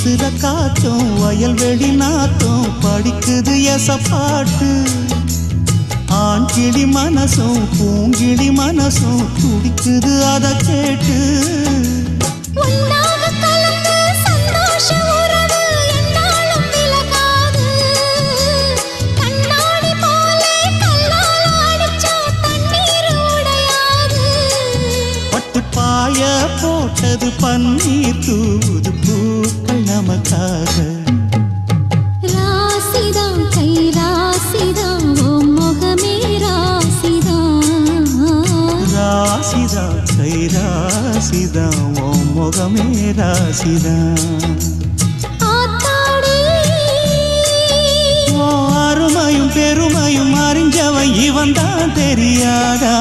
வீசுற காத்தும் வயல்வெளி நாத்தும் படிக்குது எசப்பாட்டு ஆண் கிளி மனசும் பூங்கிளி மனசும் துடிக்குது அத கேட்டு பாய போட்டது பன்னீர் தூது பூக்கள் நமக்காக ராசிதான் கை ராசிதான் ஓ முகமே ராசிதான் ராசிதான் கை ராசிதான் ஓ முகமே ராசிதான் அருமையும் பெருமையும் அறிஞ்சவன் இவன் தான் தெரியாதா